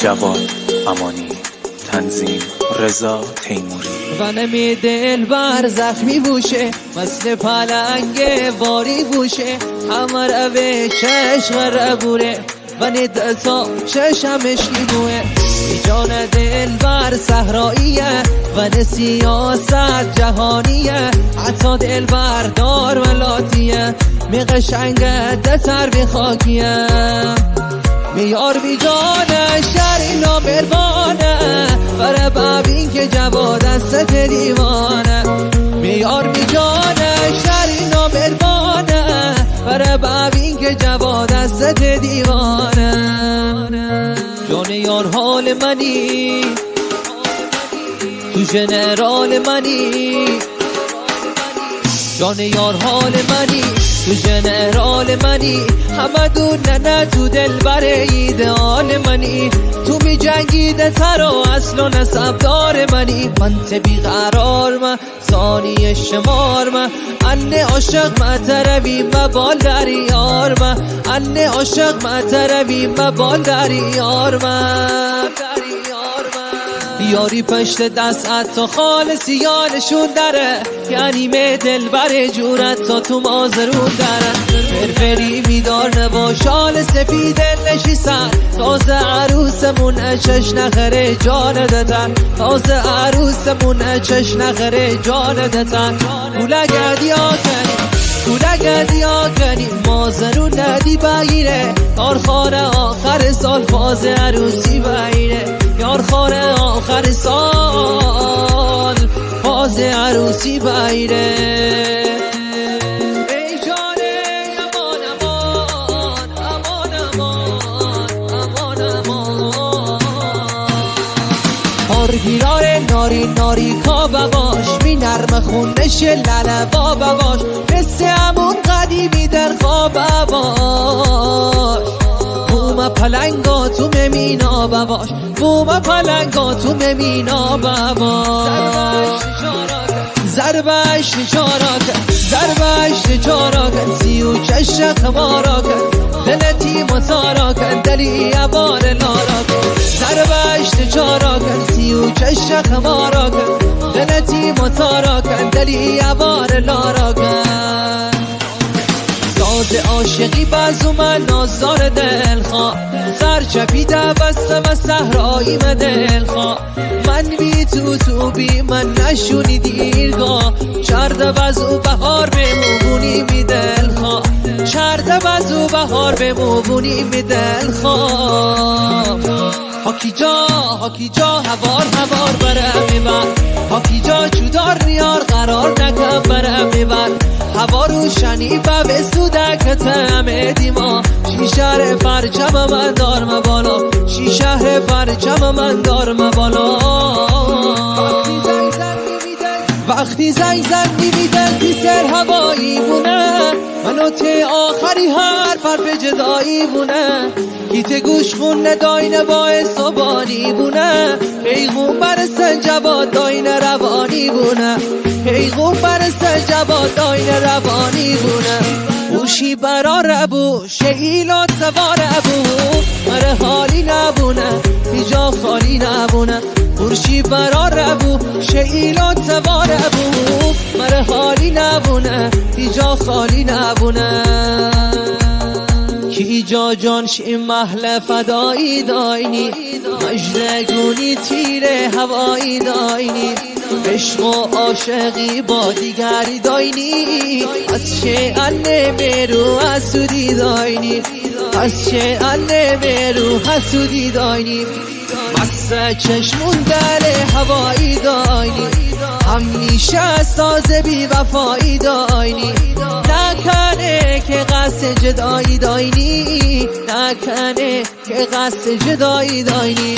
جواد امانی، تنظیم رضا تیموری. ونمی دل بر زخمی بوشه، مثل پلنگ واری بوشه، همه روه چشم ربوره و ندتا چشمش بوه. جان دل بر صحراییه و سیاست جهانیه، حتی دل بردار ولاتیه، می قشنگه دتر بی خاکیه. میار بی جانه شهری نامربانه، بره ببین که جواد است دیوانه. میار بی جانه شهری نامربانه، بره ببین که جواد است دیوانه. جان یار حال منی، تو جنرال منی، جان یار حال منی، تو جنرال منی، همه دونه نه تو دل بر ایدئال منی. تو می جنگیده تر و اصل و نسب دار منی. من تبی قرار من ثانی شمار من، انه عاشق متروی مبال در یار من، انه عاشق متروی مبال در یار من. یاری پشت دست تو خالصی یانشون داره، یعنی می دل بر جورت تا تو مازرون داره. فرفری میدار نباش شال سفید نشیستن، تازه عروسمون چش نخره جان دتن، تازه عروسمون چش نخره جان دتن. گولگردی ها کنی، گولگردی ها کنی، مازرون ندی بگیره، کارخانه آخر سال فاز عروسی بگیره، یارخانه آخر سال فاز عروسی بگیره. ای جانه امان امان امان امان امان امان. هارگیرار ناری ناری کابا باش، می نرم خونش للبا باش، مثل همون قدیمی در خواب باش. بوم پلنگا تو ممینا باش، بوم پلنگا تو ممینا باش. ضربش چاراکن، ضربش چاراکن، سیو چش خماراکن، دلتی مطاراکن، دلی عبار لاراکن. ضربش چاراکن، سیو چش خماراکن، دلتی مطاراکن، دلی عبار لاراکن. ساز عاشقی بازو من نازار دلخواه، سرچپی دوستم از صحرایی من دلخواه. من بی تو بی من نشونی دیرگاه، چرده بزو بهار بمونی می دلخواه، چرده بزو بهار بمونی می دلخواه. هاکی جا هوار هوار برم میبر، هاکی جا چودار نیار قرار نکم برم میبر. هوا روشنی و به سودک همه دیما، شیشهر پرچم من دارم بالا، شیشهر پرچم من دارم بالا. وقتی زنگ میدن پیسر هوایی بونه، منو ته آخری حرف جدایی بونه. گیت گوش خون داینه باعث و بانی بونه، پیغون برسن جواد داینه روانی بونه، پیغون برسن جواد داینه روانی بونه. اوشی برا ربو شیلات سوار ابو، مره حالی نبونه پیجا خالی نبونه. اوشی برا ربو شیلات سوار ابو، مره حالی نبونه پیجا خالی نبونه. کی جا جانش این محل فدایی داینی، مجدگونی تیر هوایی داینی، عشق و عاشقی با دیگری داینی. از چه انه برو حسودی داینی، از چه انه برو حسودی داینی. مست چشمون دل هوایی داینی، همیشه ساز بی وفایی داینی. نکنه که قصد جدایی داینی، نکنه که قصد جدایی داینی.